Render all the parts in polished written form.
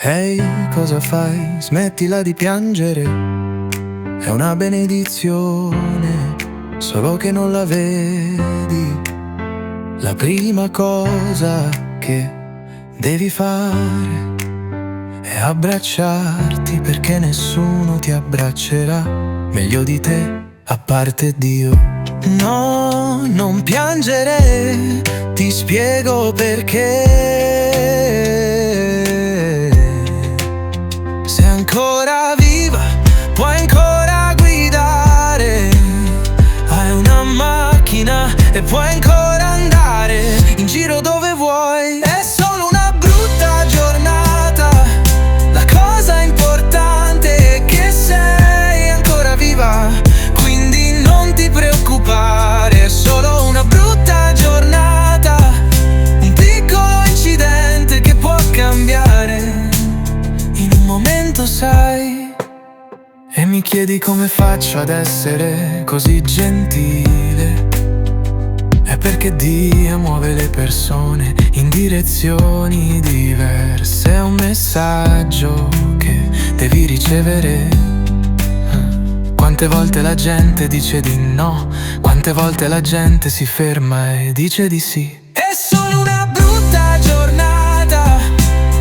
Ehi, cosa fai? Smettila di piangere. È una benedizione, solo che non la vedi. La prima cosa che devi fare è abbracciarti, perché nessuno ti abbraccerà meglio di te, a parte Dio. No, non piangere, ti spiego perché. Sei ancora viva, puoi ancora guidare. Hai una macchina e puoi ancora andare in giro dove vuoi. È solo una brutta giornata, la cosa importante è che sei ancora viva, quindi non ti preoccupare. È solo una brutta giornata, un piccolo incidente che può cambiare in un momento, sai. E mi chiedi come faccio ad essere così gentile. È perché Dio muove le persone in direzioni diverse. È un messaggio che devi ricevere. Quante volte la gente dice di no, quante volte la gente si ferma e dice di sì. È solo una brutta giornata,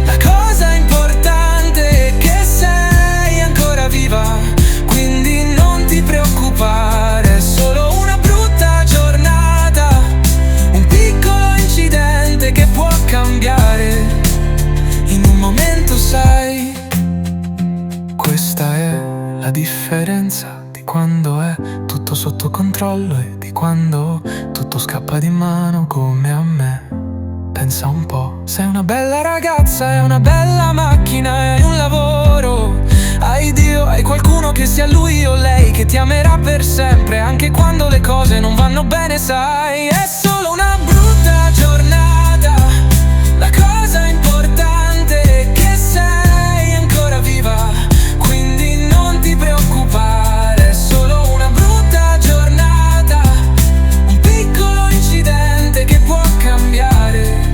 la cosa importante è che sei ancora viva, quindi non ti preoccupare. È solo una brutta giornata, un piccolo incidente che può cambiare in un momento, sai. Questa è la differenza di quando è tutto sotto controllo e di quando tutto scappa di mano come a me. Pensa un po', sei una bella ragazza, hai una bella macchina, hai un lavoro, hai Dio, hai qualcuno che sia lui o lei che ti amerà per sempre, anche quando le cose non vanno bene, sai. È solo una brutta giornata, la cosa importante è che sei ancora viva, quindi non ti preoccupare. È solo una brutta giornata, un piccolo incidente che può cambiare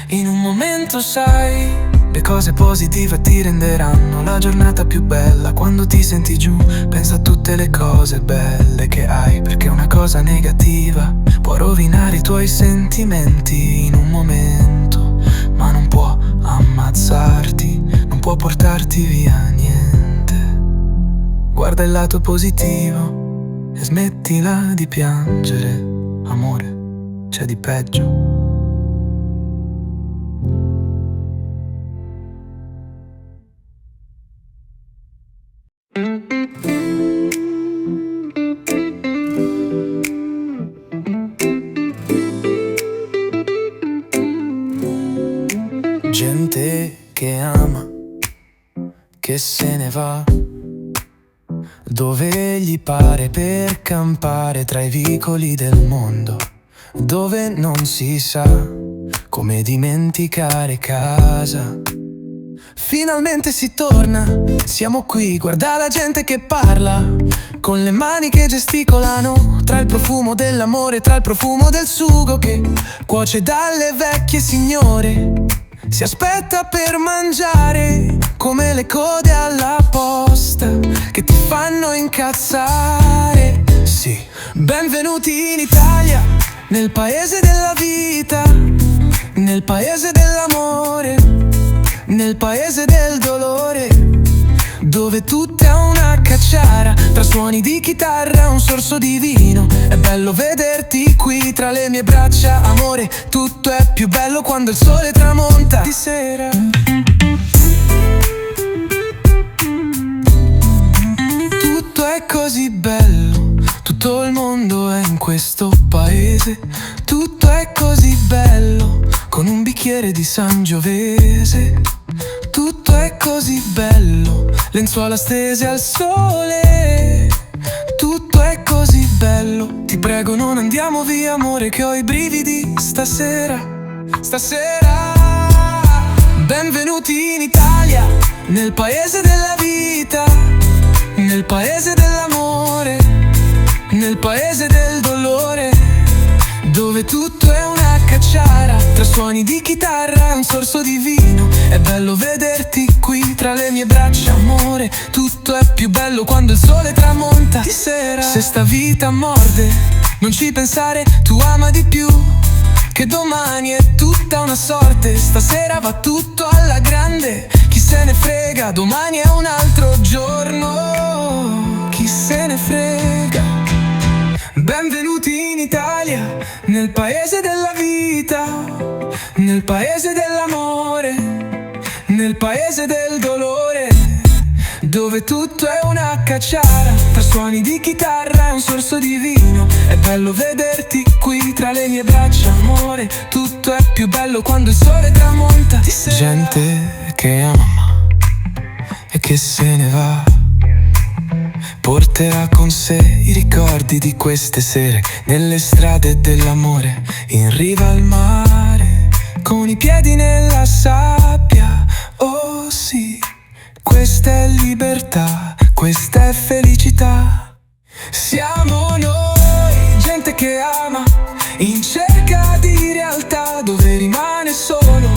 in un momento, sai. Le cose positive ti renderanno la giornata più bella. Quando ti senti giù, pensa a tutte le cose belle che hai, perché una cosa negativa può rovinare i tuoi sentimenti in un momento, ma non può ammazzarti, non può portarti via niente. Guarda il lato positivo e smettila di piangere. Amore, c'è di peggio. Gente che ama, che se ne va dove gli pare per campare tra i vicoli del mondo, dove non si sa come dimenticare casa. Finalmente si torna, siamo qui, guarda la gente che parla, con le mani che gesticolano, tra il profumo dell'amore, tra il profumo del sugo che cuoce dalle vecchie signore. Si aspetta per mangiare, come le code alla posta che ti fanno incazzare. Sì, benvenuti in Italia, nel paese della vita, nel paese dell'amore, nel paese del dolore, dove tutto è una cacciara, tra suoni di chitarra, un sorso di vino. È bello vederti qui tra le mie braccia, amore. Tutto è più bello quando il sole tramonta di sera. Tutto è così bello, tutto il mondo è in questo paese. Tutto è così bello, con un bicchiere di Sangiovese. Tutto è così bello, lenzuola stese al sole. Tutto è così bello, ti prego non andiamo via, amore, che ho i brividi stasera. Stasera. Benvenuti in Italia, nel paese della vita, nel paese dell'amore, nel paese del dolore, dove tutto è una cacciara, tra suoni di chitarra e un sorso di vino. È bello vederti qui tra le mie braccia, amore. Tutto è più bello quando il sole tramonta di sera. Se sta vita morde, non ci pensare, tu ama di più, che domani è tutta una sorte. Stasera va tutto alla grande, chi se ne frega, domani è un altro giorno, chi se ne frega. Benvenuti in Italia, nel paese della vita, nel paese dell'amore, nel paese del dolore, dove tutto è una cacciara, tra suoni di chitarra e un sorso di vino. È bello vederti qui tra le mie braccia, amore. Tutto è più bello quando il sole tramonta di sera. Gente che ama e che se ne va, porterà con sé i ricordi di queste sere nelle strade dell'amore, in riva al mare, con i piedi nella sabbia. Oh sì, questa è libertà, questa è felicità. Siamo noi, gente che ama, in cerca di realtà, dove rimane solo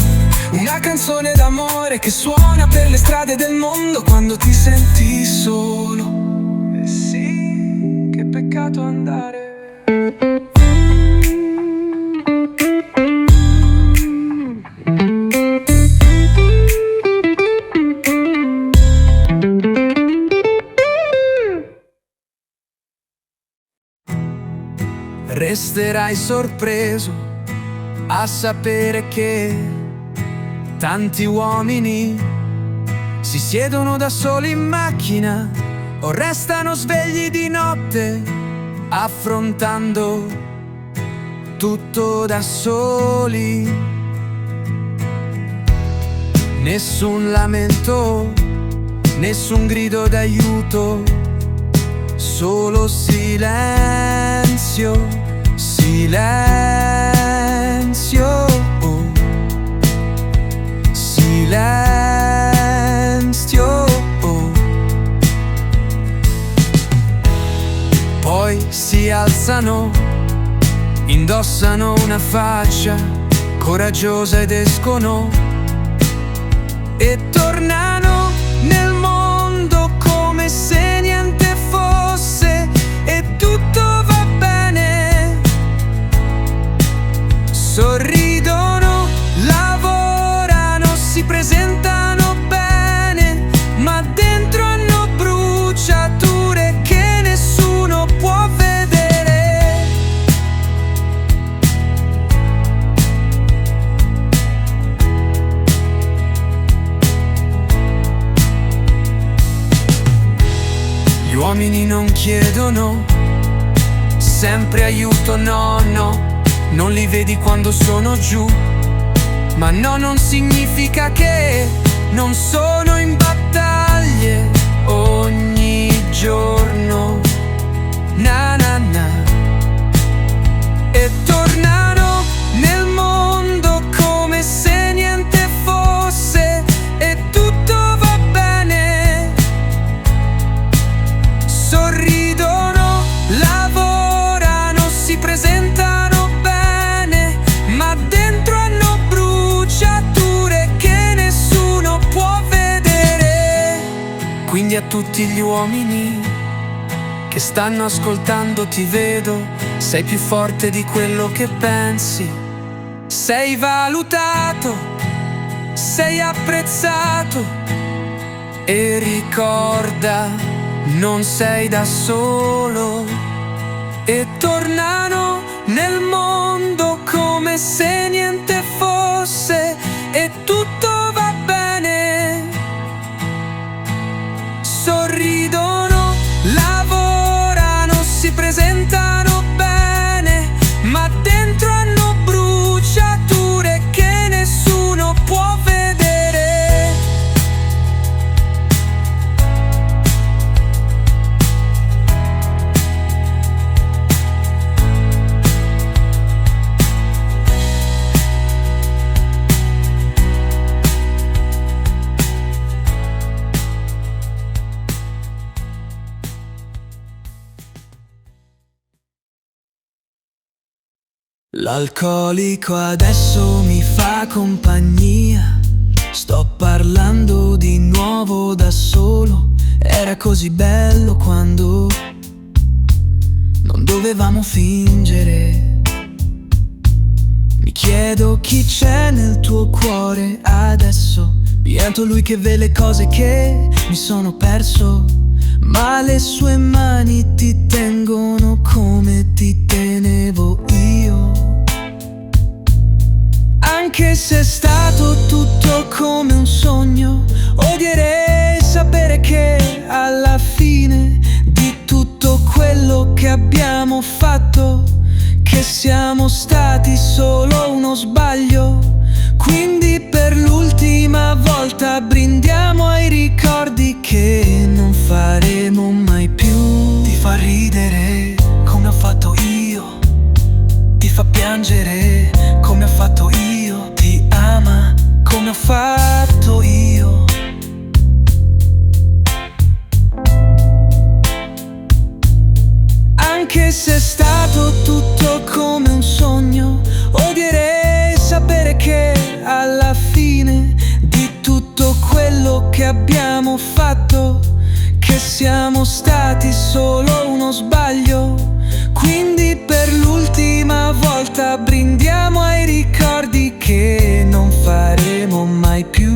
una canzone d'amore che suona per le strade del mondo quando ti senti solo. Sì, che peccato andare. Resterai sorpreso a sapere che tanti uomini si siedono da soli in macchina o restano svegli di notte, affrontando tutto da soli. Nessun lamento, nessun grido d'aiuto, solo silenzio, silenzio, oh. Silenzio, oh. Poi si alzano, indossano una faccia coraggiosa ed escono e tornano nel mondo come se niente fosse e tutto va bene. Sorridono, lavorano, si presentano bene, ma dentro hanno bruciature che nessuno può vedere. Gli uomini non chiedono sempre aiuto, no, no. Non li vedi quando sono giù, ma no, non significa che non sono in battaglie ogni giorno. Na na na. E tornano nel mondo come se niente fosse e tutto va bene. Sorridono, lavorano, si presentano bene, ma dentro hanno bruciature che nessuno può vedere. Quindi a tutti gli uomini che stanno ascoltando ti vedo, sei più forte di quello che pensi, sei valutato, sei apprezzato e ricorda, non sei da solo. E tornano nel mondo come se niente fosse e tutto va bene. Sorridono, lavorano, si presentano bene, ma dentro hanno bruciature che nessuno può vedere. L'alcolico adesso mi fa compagnia. Sto parlando di nuovo da solo. Era così bello quando non dovevamo fingere. Mi chiedo chi c'è nel tuo cuore adesso. Pianto lui che vede le cose che mi sono perso, ma le sue mani ti tengono come ti tenevo io. Anche se è stato tutto come un sogno, odierei sapere che alla fine di tutto quello che abbiamo fatto, che siamo stati solo uno sbaglio. Quindi per l'ultima volta brindiamo ai ricordi che non faremo mai più. Ti fa ridere come ho fatto io, ti fa piangere come ho fatto io, ti ama come ho fatto io. Anche se è stato tutto come un sogno, odierei sapere che alla fine di tutto quello che abbiamo fatto, che siamo stati solo uno sbaglio. Quindi per l'ultima volta brindiamo ai ricordi che non faremo mai più.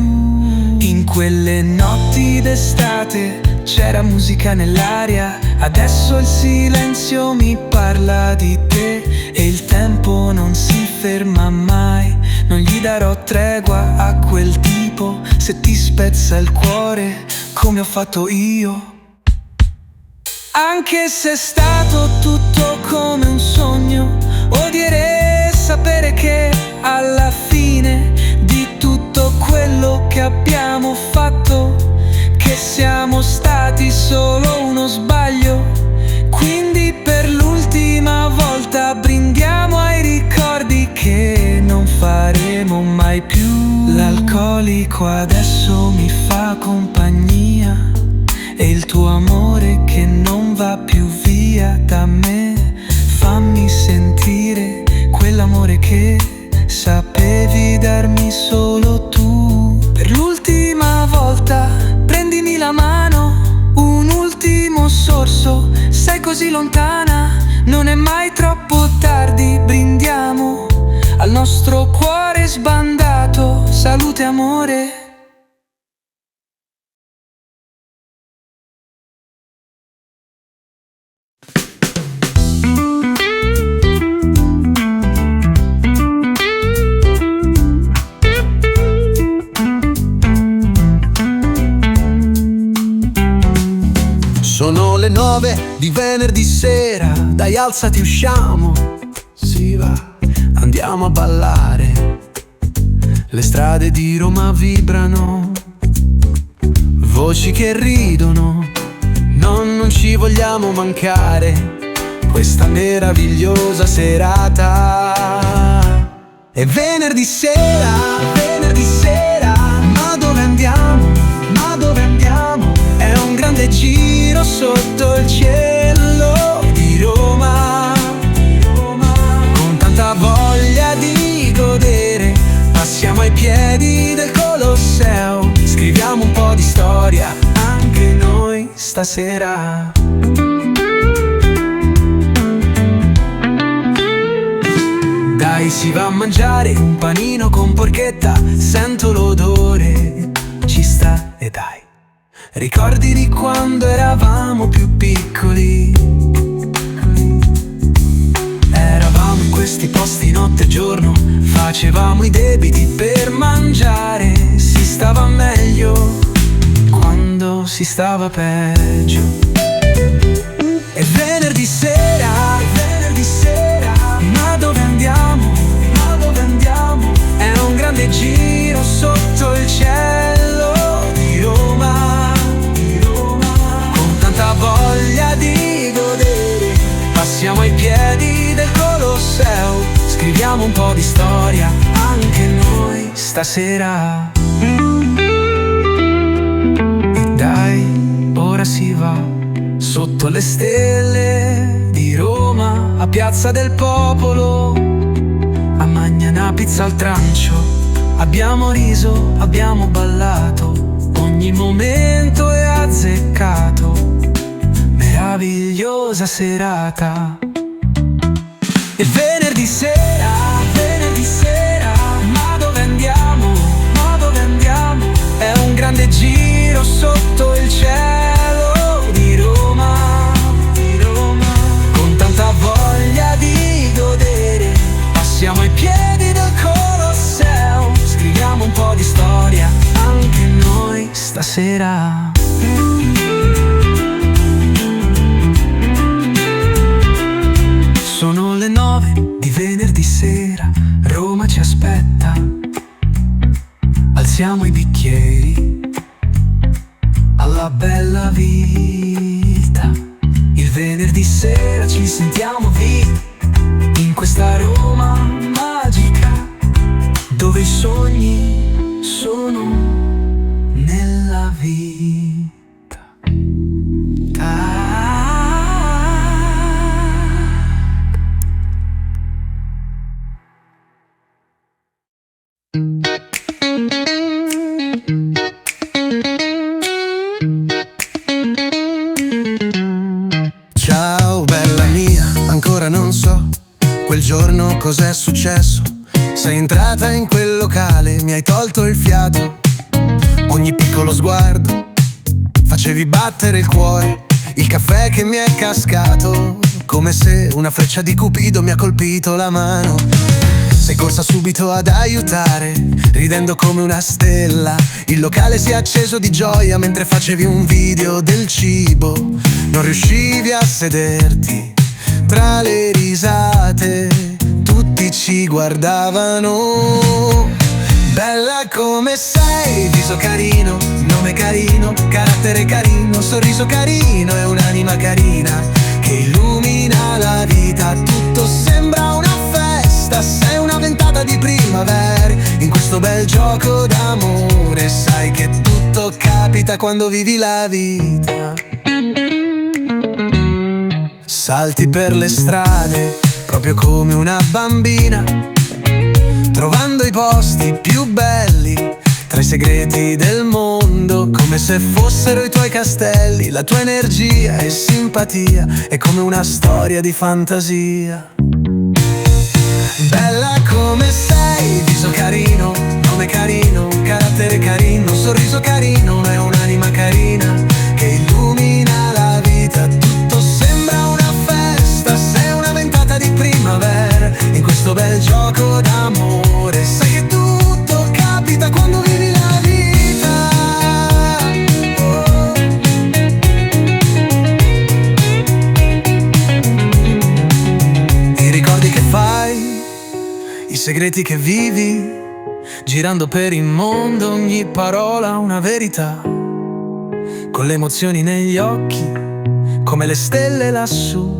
In quelle notti d'estate c'era musica nell'aria, adesso il silenzio mi parla di te e il tempo non si ferma mai. Non gli darò tregua a quel tipo se ti spezza il cuore come ho fatto io. Anche se è stato tutto come un sogno, odierei sapere che alla fine di tutto quello che abbiamo fatto, che siamo stati solo uno sbaglio. Quindi per l'ultima volta brindiamo ai ricordi che non faremo mai più. L'alcolico adesso mi fa compagnia e il tuo amore che non va più via da me. Fammi sentire quell'amore che sapevi darmi solo tu. Per l'ultima volta prendimi la mano, un ultimo sorso, sei così lontana, non è mai troppo tardi. Brindiamo al nostro cuore sbandato, salute amore. Sono le 9 di venerdì sera, dai alzati usciamo, si va, andiamo a ballare. Le strade di Roma vibrano, voci che ridono, non ci vogliamo mancare questa meravigliosa serata. È venerdì sera, ma dove andiamo? Ma dove andiamo? È un grande giro sotto il cielo di Roma, con tanta voglia di godere. Passiamo ai piedi del Colosseo, scriviamo un po' di storia anche noi stasera. Dai, si va a mangiare un panino con porchetta, sento l'odore, ci sta e dai. Ricordi di quando eravamo più piccoli, eravamo in questi posti notte e giorno, facevamo i debiti per mangiare. Si stava meglio quando si stava peggio. E venerdì sera, ma dove andiamo? Ma dove andiamo? È un grande giro sotto il cielo di Roma, con tanta voglia di godere. Passiamo ai piedi del Colosseo, scriviamo un po' di storia anche noi stasera. E dai, ora si va sotto le stelle di Roma, a Piazza del Popolo, e una pizza al trancio. Abbiamo riso, abbiamo ballato, ogni momento è azzeccato. Meravigliosa serata. E venerdì sera, ma dove andiamo? Ma dove andiamo? È un grande giro sotto il cielo di Roma, con tanta voglia di godere. Passiamo ai piedi del Colosseo, scriviamo un po' di storia anche noi stasera. Sono le 9 di venerdì sera, Roma ci aspetta. Alziamo i bicchieri alla bella vita. Il venerdì sera ci sentiamo vivi in questa Roma magica, dove i sogni sono nella vita. Ciao bella mia, ancora non so quel giorno cos'è successo. Sei entrata in quel locale, mi hai tolto il fiato. Ogni piccolo sguardo facevi battere il cuore. Il caffè che mi è cascato, come se una freccia di Cupido mi ha colpito la mano. Sei corsa subito ad aiutare, ridendo come una stella. Il locale si è acceso di gioia mentre facevi un video del cibo. Non riuscivi a sederti tra le risate, tutti ci guardavano. Bella come sei, viso carino, nome carino, carattere carino, sorriso carino e un'anima carina che illumina la vita. Tutto sembra una festa, sei una ventata di primavera in questo bel gioco d'amore. Sai che tutto capita quando vivi la vita. Salti per le strade proprio come una bambina, trovando i posti più belli tra i segreti del mondo, come se fossero i tuoi castelli. La tua energia e simpatia è come una storia di fantasia. Bella come sei, viso carino, nome carino, carattere carino, sorriso carino e un'anima carina che illumina la vita. Tutto sembra una festa, sei una ventata di primavera in questo bel gioco d'amore. Sai che tutto capita quando vivi la vita. Oh. I ricordi che fai, i segreti che vivi, girando per il mondo, ogni parola una verità, con le emozioni negli occhi, come le stelle lassù.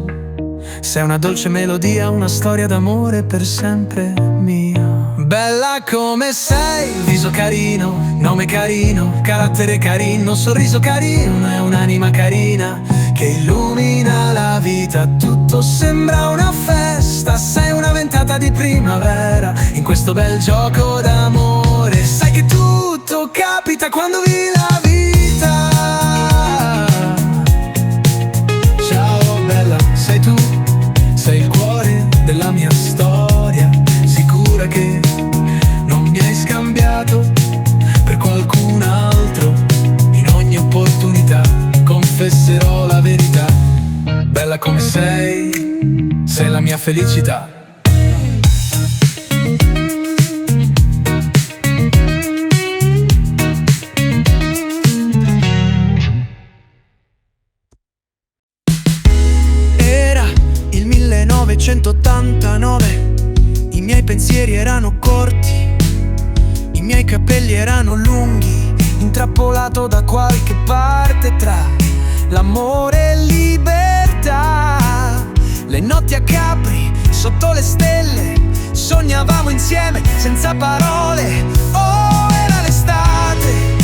Sei una dolce melodia, una storia d'amore per sempre mia. Bella come sei, viso carino, nome carino, carattere carino, sorriso carino e un'anima carina che illumina la vita. Tutto sembra una festa, sei una ventata di primavera in questo bel gioco d'amore. Sai che tutto capita quando vivi la vita. Ciao bella, sei tu, sei il cuore della mia storia, sicura che non mi hai scambiato per qualcun altro. In ogni opportunità confesserò la verità. Bella come sei, sei la mia felicità. Era il 1989, i miei pensieri erano corti, i miei capelli erano lunghi, intrappolato da qualche parte tra l'amore e libertà. Le notti a Capri, sotto le stelle, sognavamo insieme senza parole. Oh, era l'estate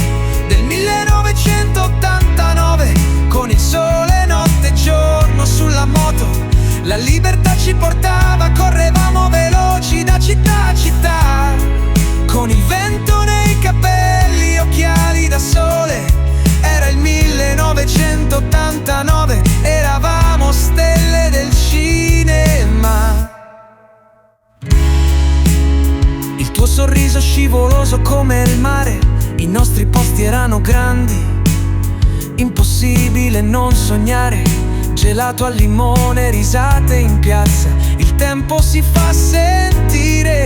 del 1989, con il sole notte e giorno sulla moto. La libertà ci portava, correvamo veloci da città a città. come il mare, i nostri posti erano grandi, impossibile non sognare. Gelato al limone, risate in piazza, il tempo si fa sentire.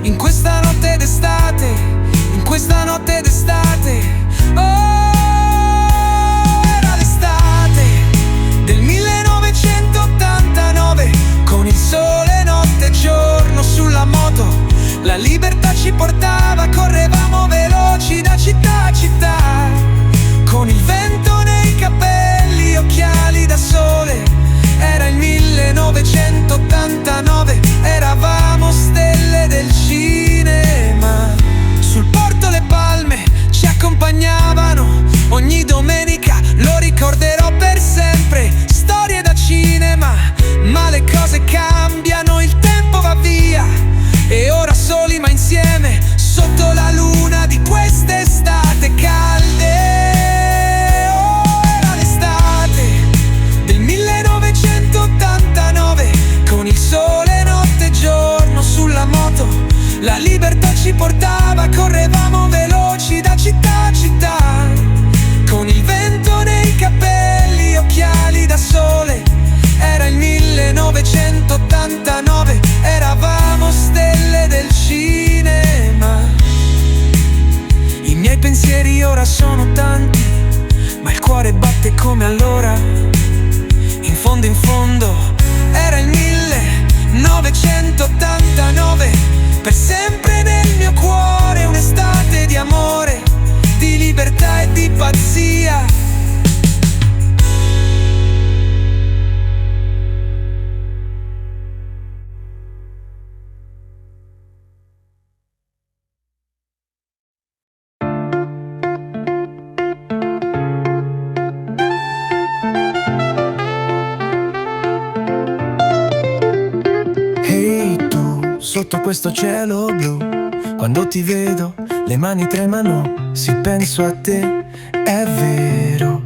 In questa notte d'estate, in questa notte d'estate, oh, era l'estate del 1989, con il sole notte e giorno sulla moto. La libertà ci portava, correvamo veloci da città a città, con il vento nei capelli, occhiali da sole. Era il 1989, eravamo stelle del cinema. Sul porto le palme ci accompagnavano ogni domenica, lo ricorderò per sempre. Storie da cinema, ma le cose cambiano, il tempo va via e ora soli ma insieme, sotto la luna di quest'estate calde. Oh, era l'estate del 1989, con il sole notte e giorno sulla moto. La libertà ci portava, correvamo veloci da città a città, con il vento nei capelli, occhiali da sole. Era il 1989, eravamo stelle del cinema. I miei pensieri ora sono tanti, ma il cuore batte come allora. In fondo, era il 1989, per sempre nel mio cuore, un'estate di amore, di libertà e di pazzia. Sotto questo cielo blu, quando ti vedo, le mani tremano, sì penso a te, è vero.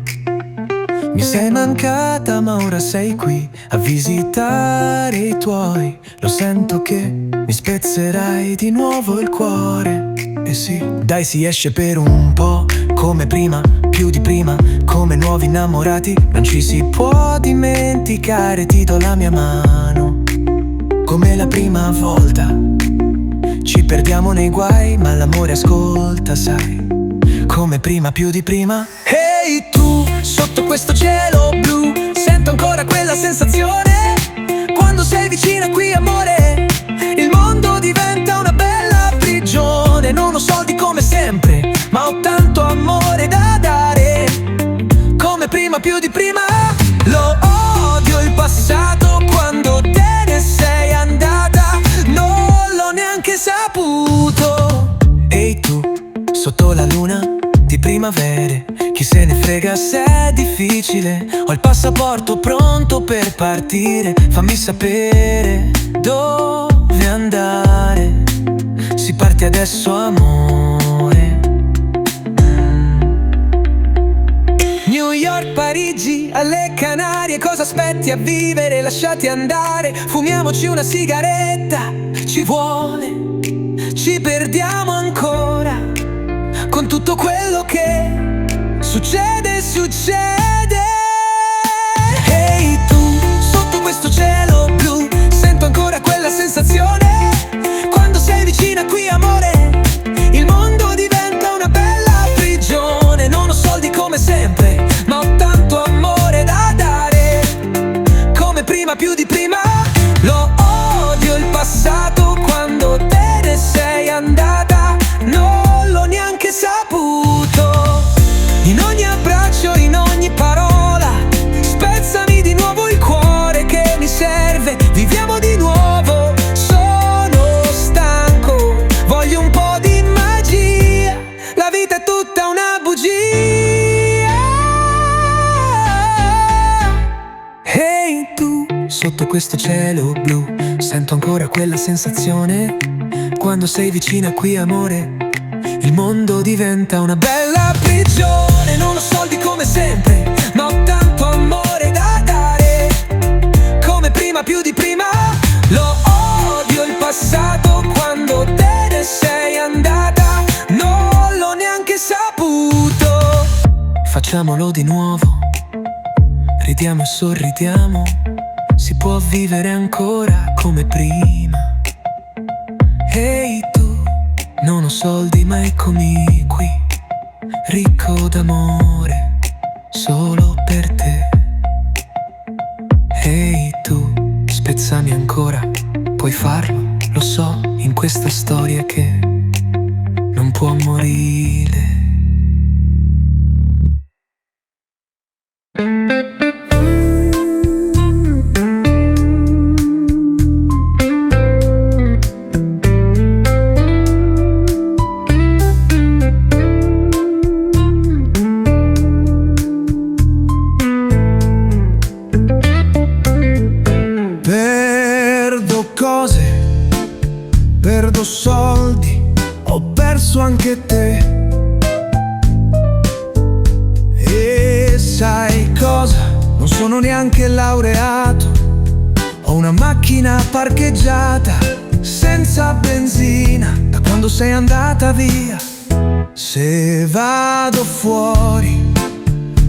Mi sei mancata ma ora sei qui a visitare i tuoi. Lo sento che mi spezzerai di nuovo il cuore. E sì, dai si esce per un po', come prima, più di prima, come nuovi innamorati. Non ci si può dimenticare, ti do la mia mano. Come la prima volta, ci perdiamo nei guai, ma l'amore ascolta, sai. Come prima, più di prima. Ehi tu, sotto questo cielo blu, sento ancora quella sensazione. Quando sei vicina qui amore, il mondo diventa una bella prigione. Non ho soldi come sempre, ma ho tanto amore da dare. Come prima, più di prima. Lo odio il passato, quando te ne sei andata non l'ho neanche saputo. Ehi tu, sotto la luna di primavere, chi se ne frega se è difficile. Ho il passaporto pronto per partire, fammi sapere dove andare. Si parte adesso amore. New York, Parigi, alle Canarie, cosa aspetti a vivere? Lasciati andare, fumiamoci una sigaretta. Ci vuole, ci perdiamo ancora, con tutto quello che succede, succede. Ehi tu, sotto questo cielo blu, sento ancora quella sensazione. Quando sei vicina qui amore, il mondo diventa una bella prigione. Non ho soldi come sempre, ma ho tanto amore da dare. Come prima, più di prima. Lo odio il passato, quando te ne sei andata non l'ho neanche saputo. In ogni abbraccio, in ogni parola, spezzami di nuovo il cuore che mi serve. Viviamo di nuovo, sono stanco, voglio un po' di magia. La vita è tutta una bugia. Ehi tu, sotto questo cielo blu, sento ancora quella sensazione. Quando sei vicina qui amore, il mondo diventa una bella prigione. Non ho soldi come sempre, ma ho tanto amore da dare. Come prima, più di prima. Lo odio il passato, quando te ne sei andata Facciamolo di nuovo, ridiamo e sorridiamo, si può vivere ancora come prima. Ehi tu, non ho soldi ma eccomi qui, ricco d'amore, solo per te. Ehi tu, spezzami ancora, puoi farlo, lo so, in questa storia che non può morire. Perdo cose, perdo soldi, ho perso anche te. E sai cosa? Non sono neanche laureato, ho una macchina parcheggiata senza benzina da quando sei andata via. Se vado fuori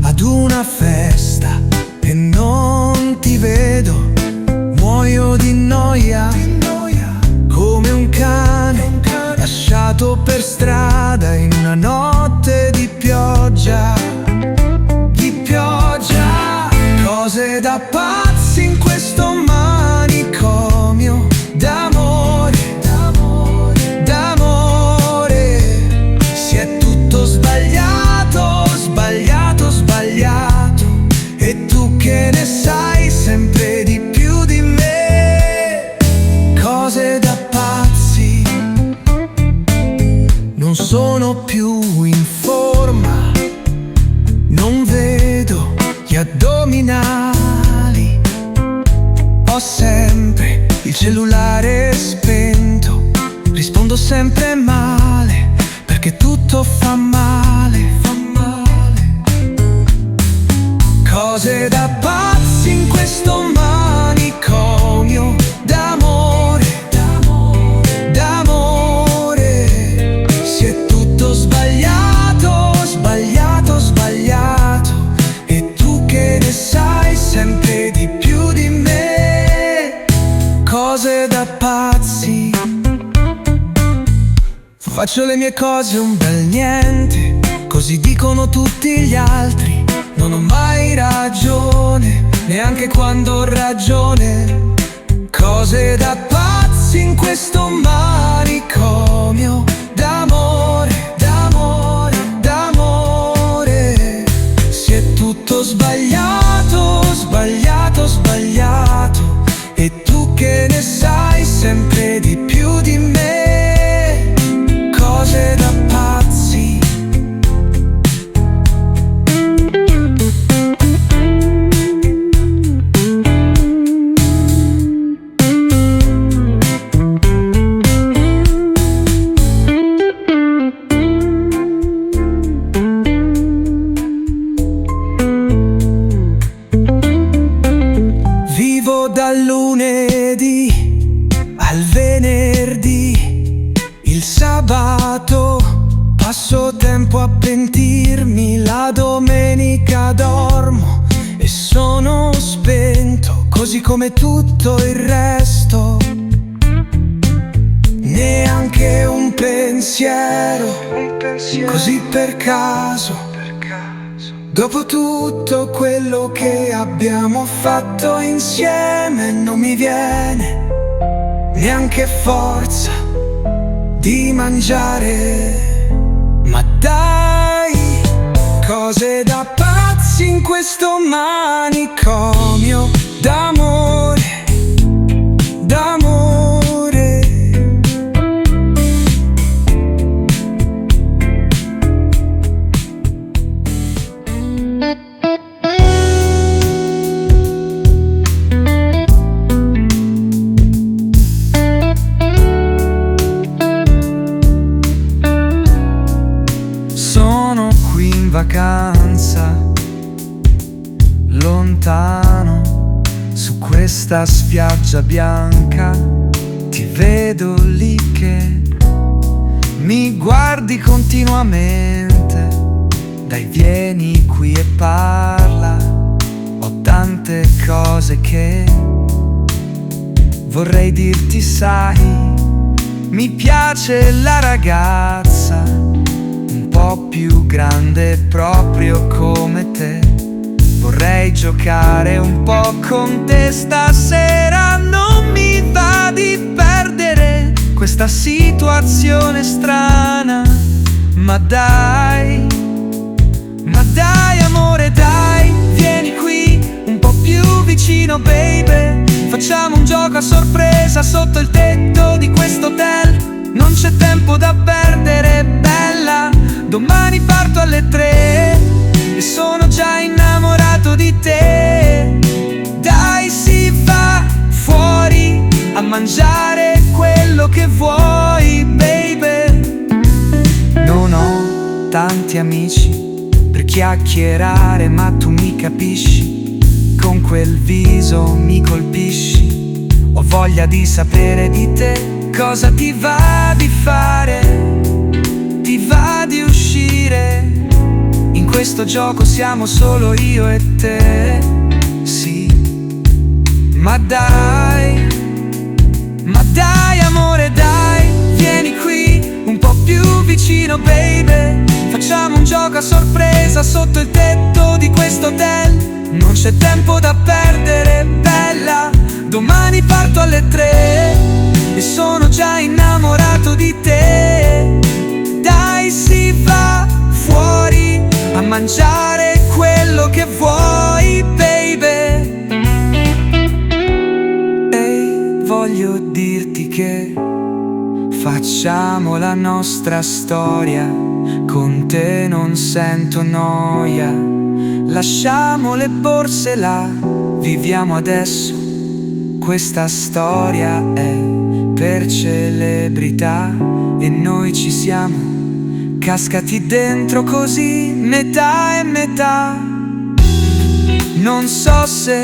ad una festa e non ti vedo, muoio di noia, come un cane lasciato per strada in una notte di pioggia. Di pioggia, cose da pazzi in questo manicomio d'amore, d'amore, d'amore. Si è tutto sbagliato, sbagliato, sbagliato. E tu che ne sai sempre di più di me. Cose da pazzi, non sono più in forma, non vedo gli addominali. Ho sempre il cellulare spento, rispondo sempre male, perché tutto fa male, fa male. Cose da pazzi in questo manicomio d'amore, d'amore, d'amore. Si è tutto sbagliato, sbagliato, sbagliato. E tu che ne sai sempre di più di me. Cose da pazzi. Faccio le mie cose un bel niente, così dicono tutti gli altri. Non ho mai ragione, neanche quando ho ragione. Cose da pazzi in questo manicomio d'amore, d'amore, d'amore. Si è tutto sbagliato, sbagliato, sbagliato. E tu che ne sai sempre di più di me. Cose da pazzi. Vivo dal lunedì al venerdì, il sabato passo tempo a pentirmi, la domenica dormo e sono spento, così come tutto il resto. Neanche un pensiero, così per caso. Dopo tutto quello che abbiamo fatto insieme, non mi viene neanche forza di mangiare. Ma dai, cose da pazzi in questo manicomio d'amore, d'amore. Vacanza lontano su questa spiaggia bianca, ti vedo lì che mi guardi continuamente dai Vieni qui e parla, ho tante cose che vorrei dirti, sai. Mi piace la ragazza un po' più grande proprio come te. Vorrei giocare un po' con te stasera. Non mi va di perdere questa situazione strana. Ma dai amore dai, vieni qui un po' più vicino baby. Facciamo un gioco a sorpresa sotto il tetto di questo hotel. Non c'è tempo da perdere bella, domani parto alle 3 e sono già innamorato di te. Dai si va fuori a mangiare quello che vuoi baby. Non ho tanti amici per chiacchierare ma tu mi capisci. Con quel viso mi colpisci. Ho voglia di sapere di te. Cosa ti va di fare? Ti va di uscire? In questo gioco siamo solo io e te. Sì, ma dai amore dai, vieni qui un po' più vicino baby. Facciamo un gioco a sorpresa sotto il tetto di questo hotel. Non c'è tempo da perdere bella, domani parto alle 3 e sono già innamorato di te. Dai si va fuori a mangiare quello che vuoi baby. Ehi, voglio dirti che facciamo la nostra storia. Con te non sento noia. Lasciamo le borse là, viviamo adesso. Questa storia è per celebrità e noi ci siamo cascati dentro così, metà e metà. Non so se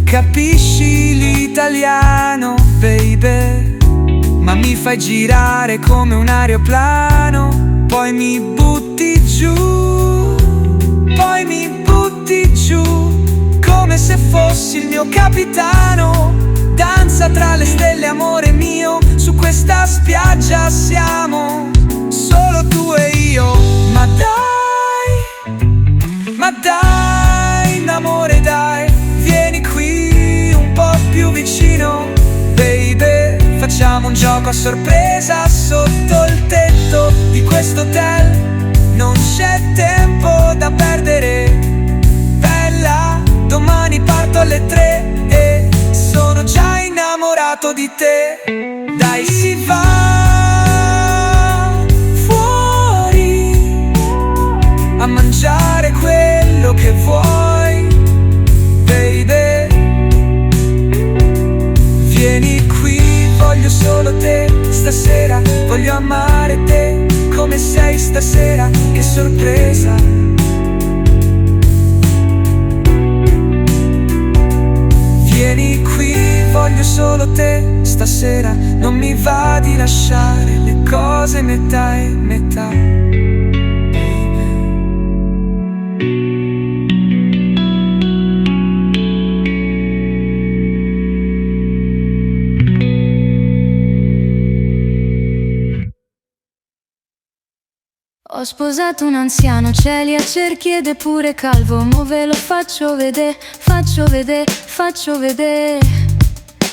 capisci l'italiano baby, ma mi fai girare come un aeroplano. Poi mi butti giù, poi mi butti giù, come se fossi il mio capitano. Danza tra le stelle amore mio, su questa spiaggia siamo solo tu e io. Ma dai amore dai, vieni qui un po' più vicino baby. Facciamo un gioco a sorpresa sotto il tetto di questo hotel. Non c'è tempo da perdere bella, domani parto alle 3 e sono già innamorato di te. Dai si va fuori a mangiare quello che vuoi baby. Vieni qui, voglio solo te stasera. Voglio amare te come sei stasera. Che sorpresa. Vieni qui, voglio solo te stasera. Non mi va di lasciare le cose metà e metà. Ho sposato un anziano, cieli a cerchi ed è pure calvo. Mo ve lo faccio vedere, faccio vedere, faccio vedere.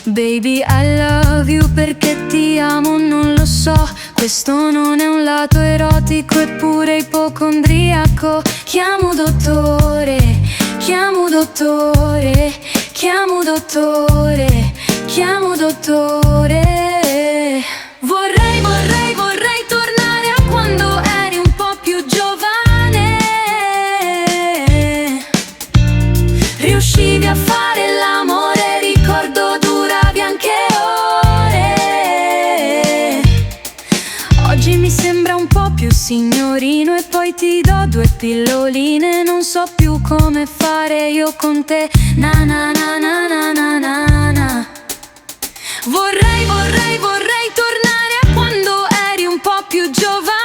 Baby I love you perché ti amo, non lo so. Questo non è un lato erotico eppure ipocondriaco. Chiamo dottore, chiamo dottore, chiamo dottore, chiamo dottore. Vorrei tornare a quando eri un po' più giovane. Riuscivi a fare l'amore, ricordo duravi anche ore. Oggi mi sembra un po' più signorino e poi ti do 2 pilloline. Non so più come fare io con te. Na na na na na na na na. Vorrei tornare a quando eri un po' più giovane.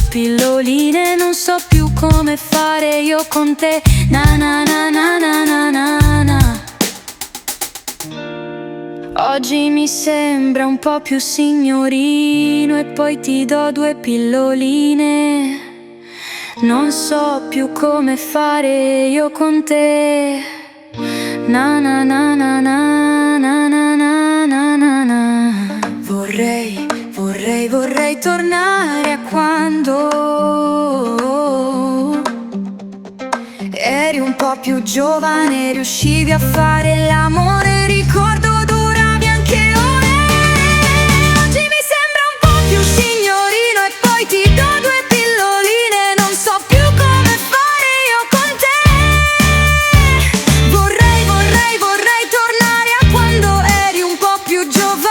pilloline, non so più come fare io con te. Na na na na na na na na. Oggi mi sembra un po' più signorino e poi ti do 2 pilloline. Non so più come fare io con te. Na na na na na na na na na na. Vorrei tornare a quando eri un po' più giovane, riuscivi a fare l'amore, ricordo duravi anche ore. Oggi mi sembra un po' più signorino e poi ti do 2 pilloline, non so più come fare io con te. Vorrei tornare a quando eri un po' più giovane,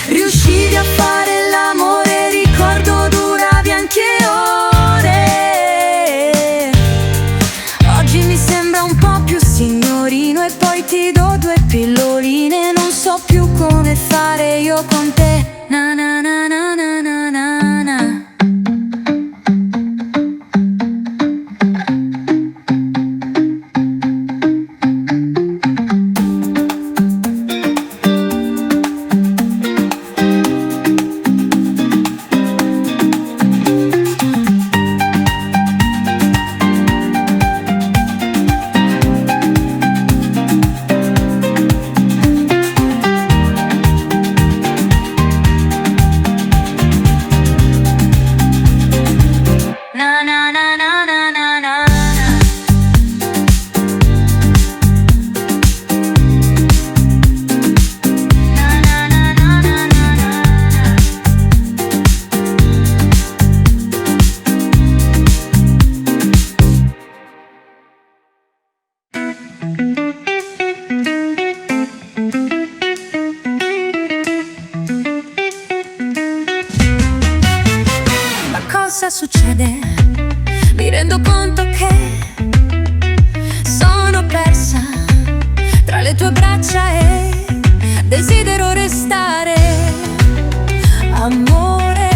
riuscivi a fare l'amore, ricordo duravi anche ore. Oggi mi sembra un po' più signorino e poi ti do 2 pilloline, non so più come fare io con te. Na na na na na na na na. Cosa succede? Mi rendo conto che sono persa tra le tue braccia e desidero restare. Amore,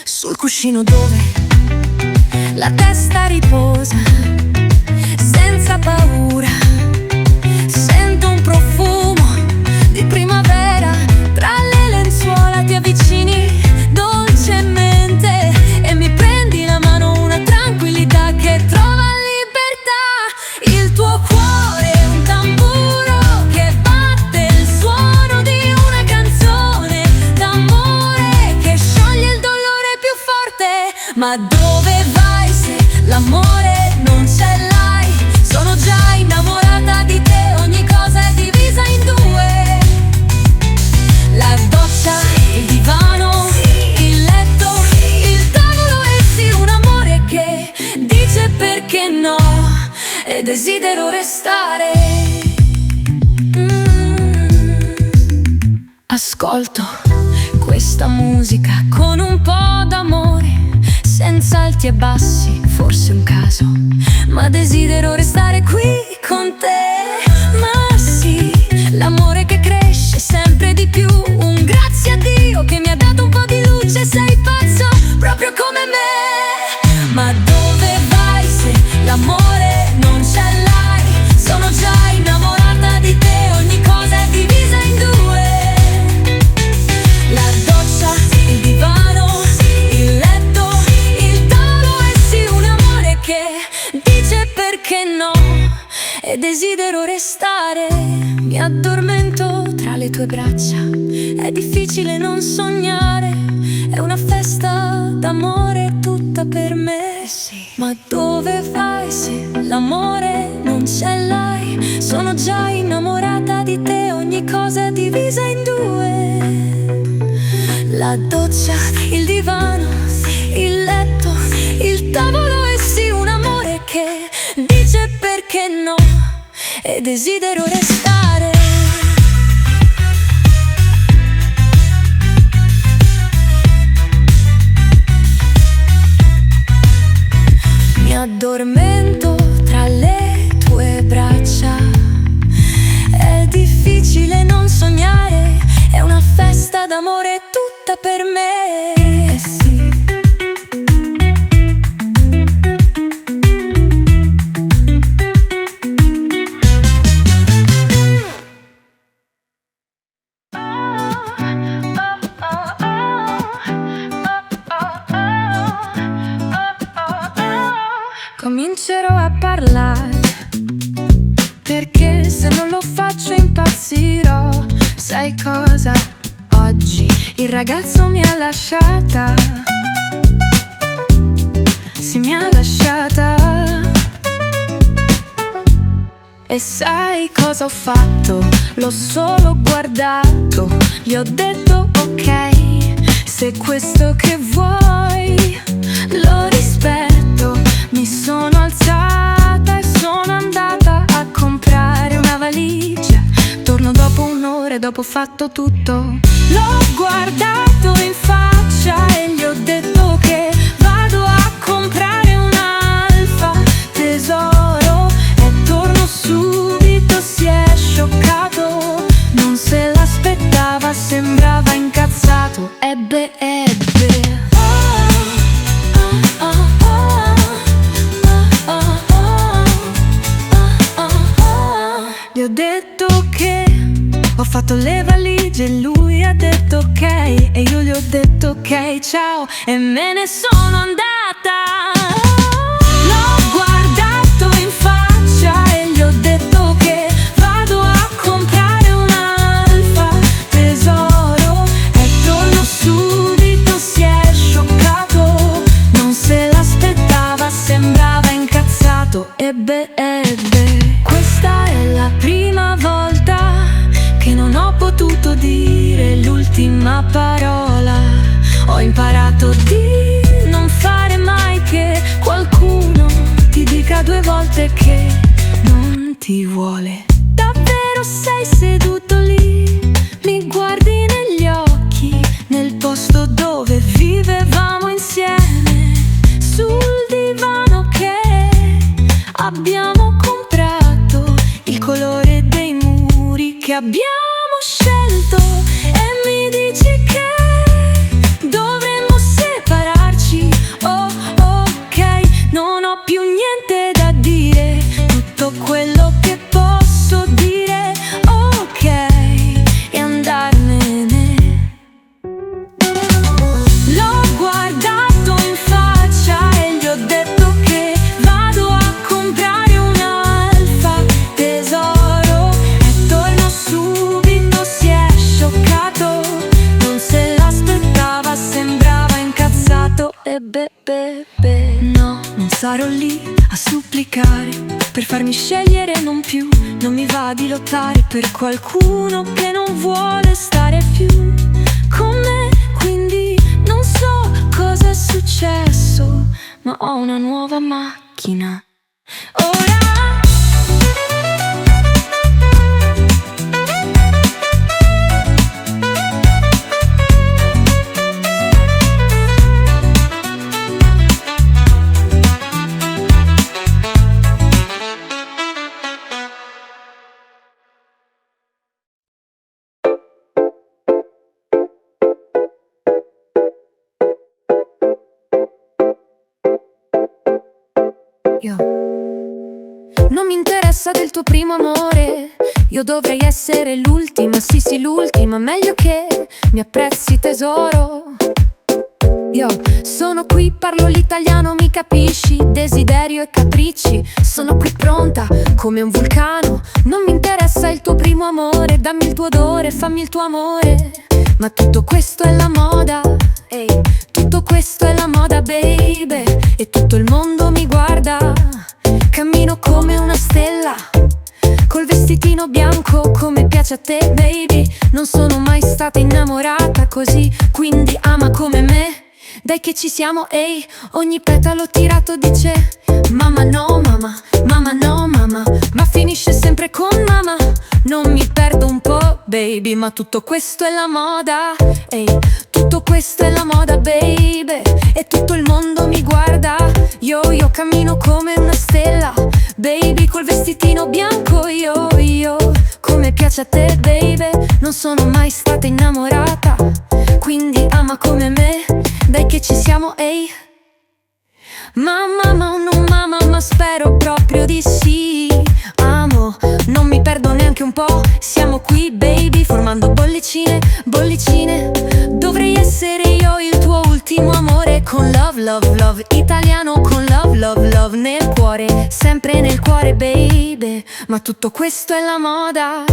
sul cuscino dove la testa riposa, senza paura, sento un profumo di primavera. Tra le lenzuola ti avvicini dolcemente e mi prendi la mano, una tranquillità che trova libertà. Il tuo cuore è un tamburo che batte il suono di una canzone d'amore che scioglie il dolore più forte. Ma dove vai se l'amore non ce l'hai? Sono già innamorata di te, ogni cosa è divisa in 2. La doccia, il divano, il letto, il tavolo e sì, un amore che dice perché no e desidero restare. Ascolto questa musica con un po' d'amore, senza alti e bassi, forse un caso, ma desidero restare qui con te. Ma sì, l'amore che cresce sempre di più, un grazie a Dio che mi ha dato un po' di luce. Sei pazzo proprio come me. Ma dove vai se l'amore non ce l'hai? Sono già innamorata di te, ogni cosa è divisa in 2. La doccia, il divano, il letto, il tavolo e sì, un amore che dice perché no e desidero restare. Mi addormento tra le tue braccia, è difficile non sognare, è una festa d'amore tutta per me. Sì. Ma dove vai se l'amore non ce l'hai? Sono già innamorata di te, ogni cosa è divisa in 2. La doccia, il divano, il letto, il tavolo e sì, un amore che dice perché no e desidero restare. Mi addormento tra le tue braccia, è difficile non sognare, è una festa d'amore per me. Sì. Comincerò a parlare, perché se non lo faccio impazzirò. Sai cosa? Oggi il ragazzo mi ha lasciata. Sì, mi ha lasciata. E sai cosa ho fatto? L'ho solo guardato, gli ho detto ok, se questo che vuoi lo rispetto. Mi sono alzata e sono andata a comprare una valigia. Torno dopo un'ora e dopo fatto tutto. L'ho guardato in faccia e gli ho detto che vado a comprare un'Alfa tesoro. E torno subito, si è scioccato, non se l'aspettava, sembrava incazzato. Ebbe gli ho detto che ho fatto le valigie, lui ha detto ok, e io gli ho detto ok, ciao, e me ne sono andata. L'ho guardato in faccia e gli ho detto che vado a comprare un'Alfa tesoro. E torno subito, si è scioccato, non se l'aspettava, sembrava incazzato. Ebbe. Questa è la prima volta che non ho potuto dire l'ultima parola. Ho imparato di non fare mai che qualcuno ti dica 2 volte che non ti vuole. Davvero sei seduto lì, mi guardi negli occhi, nel posto dove vivevamo insieme, sul divano che abbiamo comprato, il colore dei muri che abbiamo scelto, e mi dici che dovremmo separarci. Oh, ok, non ho più niente da dire, tutto quello che posso dire, ok, e andarmene. L'ho guardato in faccia e gli ho detto che vado a comprare un'Alfa tesoro. E torno subito, si è scioccato, non se l'aspettava, sembrava incazzato. E no, non sarò lì a supplicare per farmi scegliere, non più. Non mi va di lottare per qualcuno che non vuole stare più con me. Quindi non so cosa è successo, ma ho una nuova macchina. Ora non mi interessa del tuo primo amore, io dovrei essere l'ultima, sì l'ultima, meglio che mi apprezzi tesoro. Io sono qui, parlo l'italiano, mi capisci, desiderio e capricci. Sono qui pronta come un vulcano, non mi interessa il tuo primo amore, dammi il tuo odore, fammi il tuo amore. Ma tutto questo è la moda, ehi, tutto questo è la moda, baby, e tutto il mondo mi guarda. Cammino come una stella, col vestitino bianco come piace a te, baby. Non sono mai stata innamorata così, quindi ama come me. Dai che ci siamo, ehi, ogni petalo tirato dice mamma no mamma, mamma no mamma, ma finisce sempre con mamma. Non mi perdo un po', baby, ma tutto questo è la moda, ehi, tutto questo è la moda, baby, e tutto il mondo mi guarda. Io cammino come una stella, baby, col vestitino bianco. Io come piace a te, baby. Non sono mai stata innamorata quindi ama come me, dai che ci siamo, ehi. Mamma, ma non mamma, ma spero proprio di sì. Amo, non mi perdo neanche un po'. Siamo qui baby, formando bollicine, bollicine. Dovrei essere io il tuo ultimo amore. Con love, love, love, italiano. Con love, love, love nel cuore, sempre nel cuore baby. Ma tutto questo è la moda,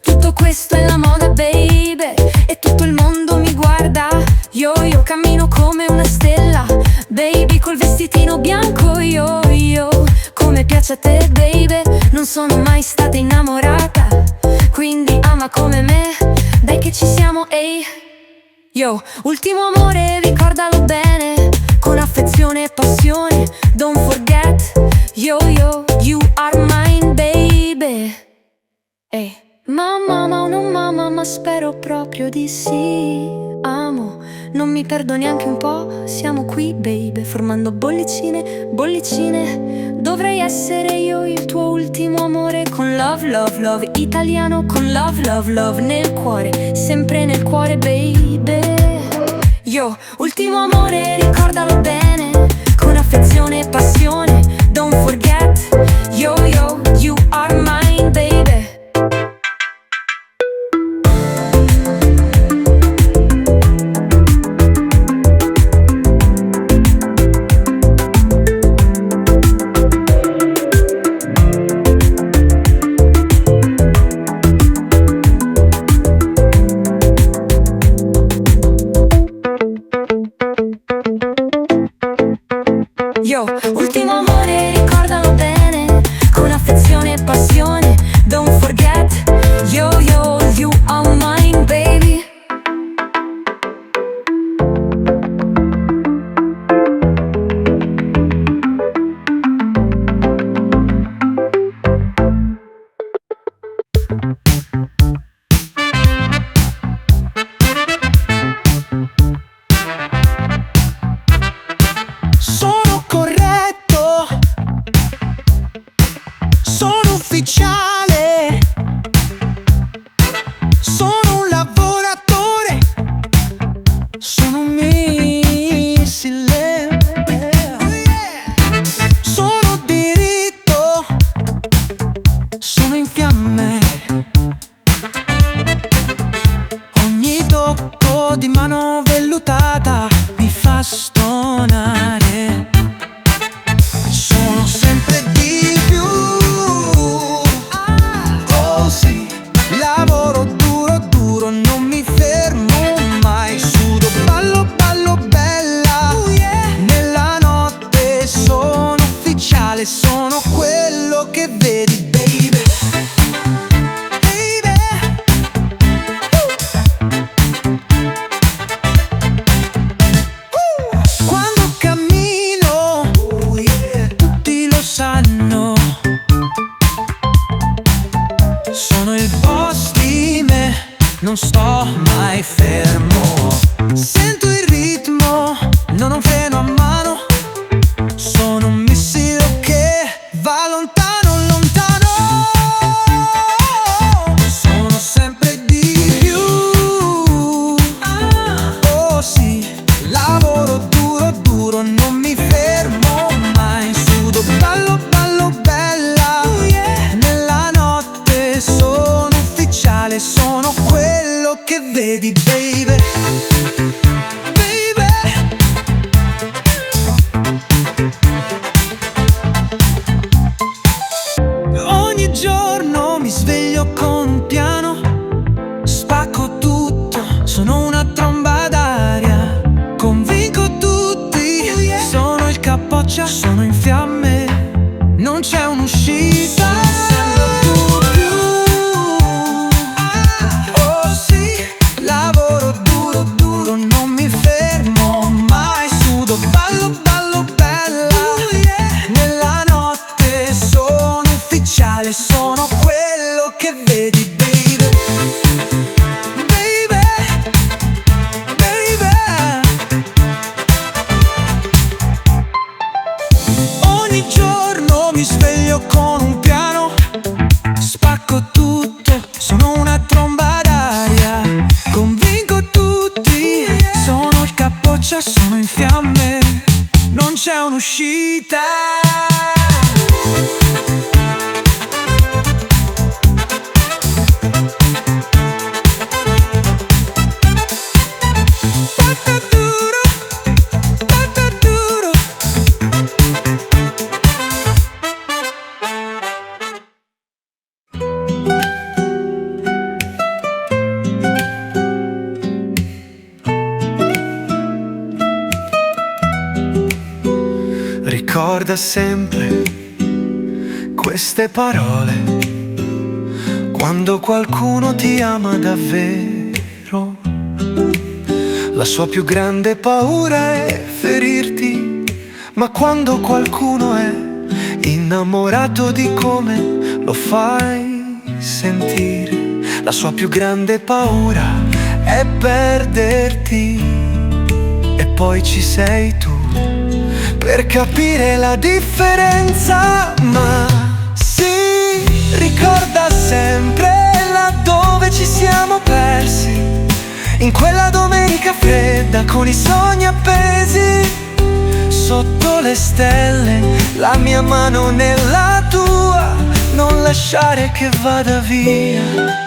tutto questo è la moda baby. E tutto il mondo mi guarda. Io cammino come una stella baby, col vestitino bianco io. Come piace a te baby, non sono mai stata innamorata, quindi ama come me, dai che ci siamo, ehi. Yo, ultimo amore, ricordalo bene, con affezione e passione. Don't forget, yo, you are mine baby. Ehi, mamma, ma non mamma, ma spero proprio di sì. Amo, non mi perdo neanche un po'. Siamo qui baby, formando bollicine, bollicine. Dovrei essere io il tuo ultimo amore. Con love, love, love, italiano. Con love, love, love nel cuore, sempre nel cuore baby. Yo, ultimo amore, ricordalo bene, con affezione e passione. Don't forget, yo, you are mine baby. Yo, ultimo amore, ricordalo bene, con affezione e passione. Don't forget, yo, you are mine baby. Sono ufficiale, sono un lavoratore, sono un missile, sono diritto, sono in fiamme. Ogni tocco di mano vellutata mi fa stonare. Sono sempre di più. Oh sì, lavoro duro, duro, non mi fermo mai. Sudo, ballo, ballo, bella. Nella notte sono ufficiale, sono quello che vedi, baby. Quando cammino, tutti lo sanno. Sono il boss di me, non sto mai fermo. Sento il ritmo, non ho un freno a mano. Sono un missile che va lontano, lontano. Sono sempre di più. Oh sì, lavoro duro, duro, non mi fermo mai. Sudo, ballo, ballo, bella. Nella notte sono ufficiale, sono quello che vedi, baby. Baby. Ogni giorno mi sveglio con un piano, spacco tutto, sono una tromba d'aria. Convinco tutti, sono il capoccia, sono in fiamme, non c'è un'uscita. Oh sì, lavoro duro, duro, non mi fermo mai. Sudo, ballo, ballo, bella. Nella notte sono ufficiale, sono quello che vedi, baby. Baby, baby. Ogni giorno mi sveglio con un piano, spacco tutto, sono una tromba d'aria. Convinco tutti, me non c'è un'uscita. Ricorda sempre queste parole quando qualcuno ti ama davvero. La sua più grande paura è ferirti, ma quando qualcuno è innamorato di come lo fai sentire, la sua più grande paura è perderti. E poi ci sei tu per capire la differenza. Ma sì, ricorda sempre laddove ci siamo persi, in quella domenica fredda con i sogni appesi sotto le stelle, la mia mano nella tua, non lasciare che vada via.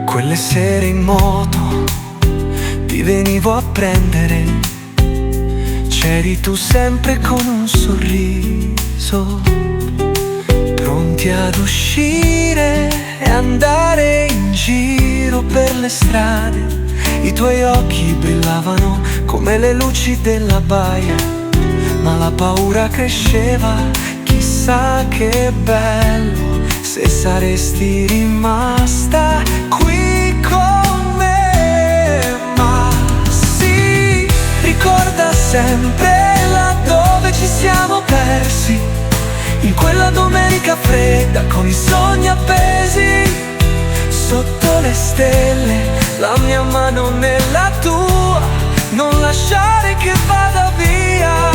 Quelle sere in moto ti venivo a prendere, c'eri tu sempre con un sorriso, pronti ad uscire e andare in giro per le strade. I tuoi occhi brillavano come le luci della baia, ma la paura cresceva, chissà che bello se saresti rimasta qui con me. Ma sì, ricorda sempre laddove ci siamo persi, in quella domenica fredda con i sogni appesi sotto le stelle, la mia mano nella tua, non lasciare che vada via.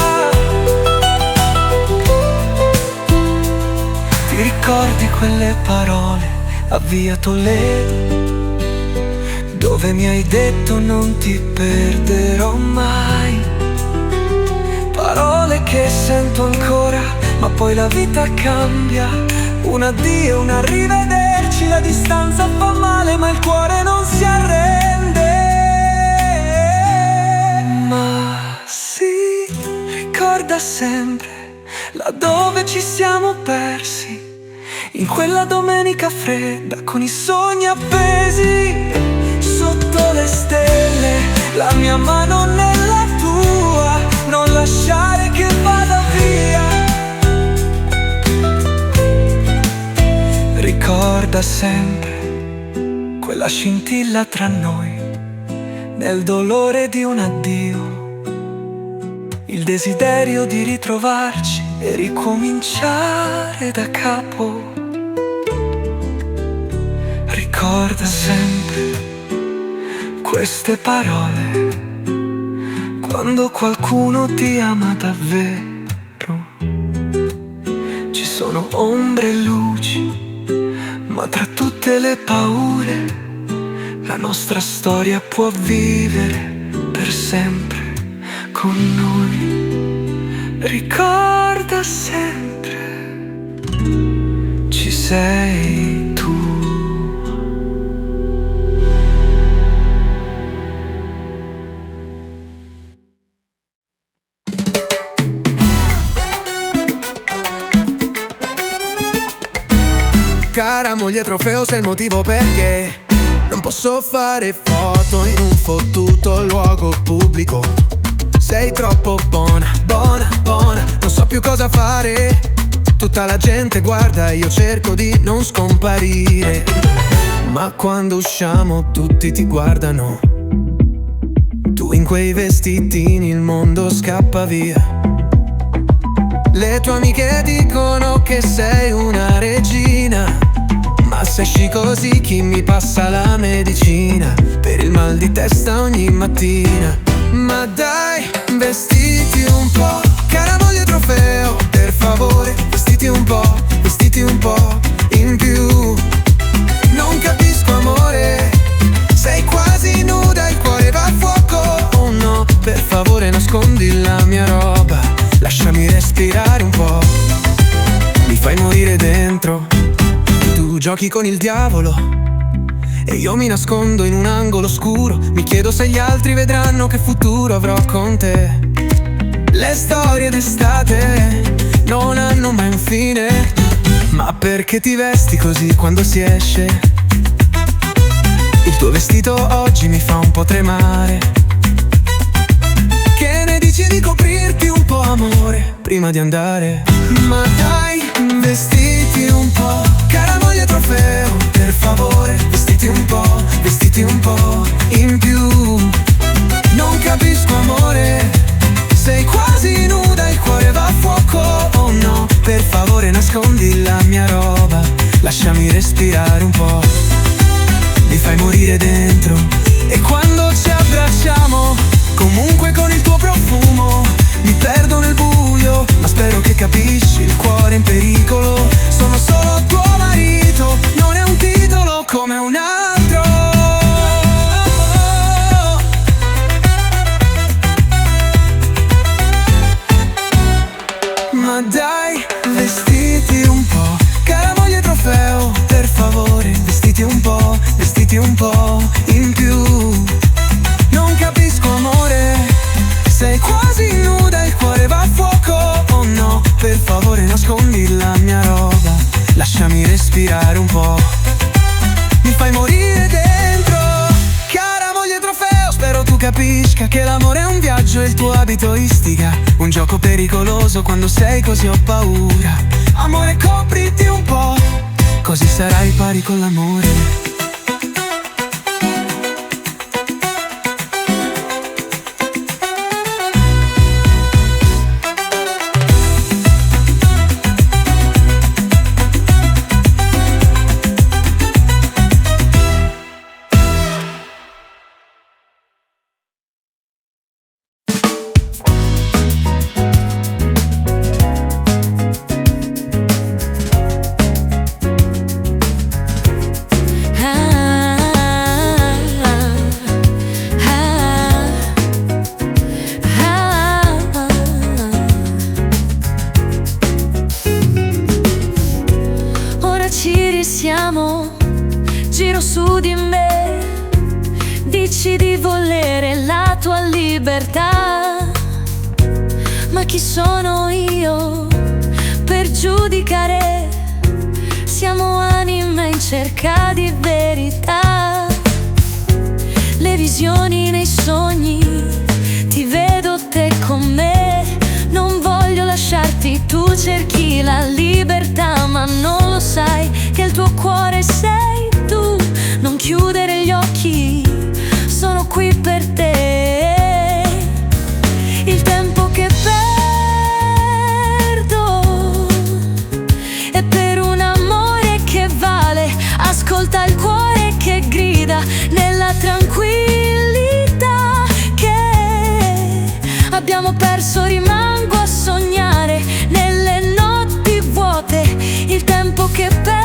Ti ricordi quelle parole a Via Toledo, dove mi hai detto non ti perderò mai? Parole che sento ancora, ma poi la vita cambia. Un addio, un arrivederci, la distanza fa male, ma il cuore non si arrende. Ma sì, ricorda sempre laddove ci siamo persi, in quella domenica fredda con i sogni appesi sotto le stelle, la mia mano nella tua, non lasciare che vada via. Ricorda sempre quella scintilla tra noi, nel dolore di un addio, il desiderio di ritrovarci e ricominciare da capo. Ricorda sempre queste parole quando qualcuno ti ama davvero. Ci sono ombre e luci, ma tra tutte le paure la nostra storia può vivere per sempre con noi. Ricorda sempre, ci sei tu. Cara moglie trofeo, sei il motivo perché non posso fare foto in un fottuto luogo pubblico. Sei troppo buona, buona, buona, non so più cosa fare. Tutta la gente guarda, io cerco di non scomparire, ma quando usciamo tutti ti guardano. Tu in quei vestitini il mondo scappa via. Le tue amiche dicono che sei una regina, ma se esci così chi mi passa la medicina per il mal di testa ogni mattina? Ma dai, vestiti un po', cara moglie trofeo, per favore, vestiti un po' in più. Non capisco amore, sei quasi nuda, il cuore va a fuoco favore nascondi la mia roba, lasciami respirare un po'. Mi fai morire dentro. Tu giochi con il diavolo e io mi nascondo in un angolo scuro. Mi chiedo se gli altri vedranno che futuro avrò con te. Le storie d'estate non hanno mai un fine. Ma perché ti vesti così quando si esce? Il tuo vestito oggi mi fa un po' tremare. Che ne dici di coprirti un po', amore, prima di andare? Ma dai, vestiti un po', cara moglie trofeo, per favore. Vestiti un po' in più. Non capisco, amore, sei quasi nuda, il cuore va a fuoco, oh no. Per favore nascondi la mia roba, lasciami respirare un po'. Mi fai morire dentro. E quando ci abbracciamo, comunque con il tuo profumo, mi perdo nel buio, ma spero che capisci, il cuore in pericolo. Sono solo tuo marito, non è un titolo come un altro. Ma dai, vestiti un po', cara moglie trofeo, per favore. Vestiti un po' in più. Non capisco, amore, sei quasi nuda, il cuore va a fuoco, oh no. Per favore nascondi la mia roba, lasciami respirare un po'. Mi fai morire dentro, cara moglie trofeo. Spero tu capisca che l'amore è un viaggio e il tuo abito istiga. Un gioco pericoloso, quando sei così ho paura. Amore, copriti un po', così sarai pari con l'amore. Giro su di me, dici di volere la tua libertà. Ma chi sono io per giudicare? Siamo anime in cerca di verità. Le visioni nei sogni, ti vedo te con me. Non voglio lasciarti, tu cerchi la libertà, ma non lo sai che il tuo cuore sei tu. Non chiudere gli occhi, sono qui per te. Il tempo che perdo è per un amore che vale. Ascolta il cuore che grida nella tranquillità che abbiamo perso. Rimango a sognare nelle notti vuote. Il tempo che perdo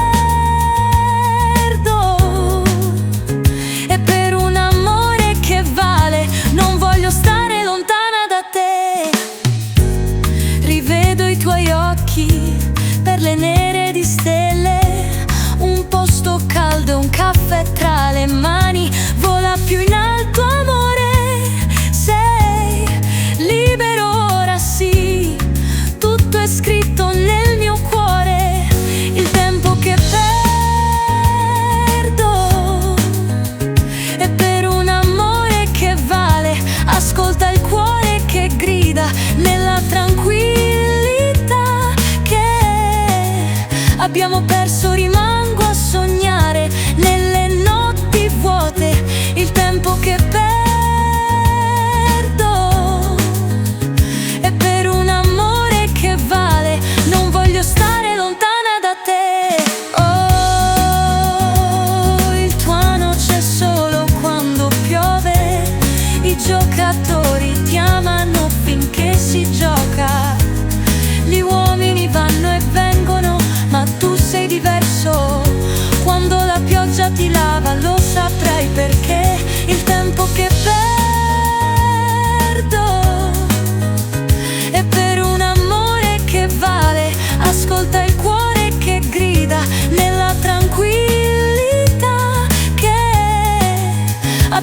è per un amore che vale. Non voglio stare lontana da te. Rivedo i tuoi occhi, perle nere di stelle. Un posto caldo e un caffè tra le mani. Vola più in alto, amore. Sei libero ora, sì. Tutto è scritto nel mio cuore. Il tempo che perdo è per un amore che vale. Ascolta il cuore che grida nella tranquillità che abbiamo perso. Rimango a sognare nelle notti vuote. Il tempo che perdo è per un amore che vale. Non voglio stare lontana da te. Oh, il tuono c'è solo quando piove. I giocatori ti amano finché si gioca. Gli uomini vanno e vengono, ma tu sei diverso. Quando la pioggia ti lava lo saprai perché. Il tempo che perdo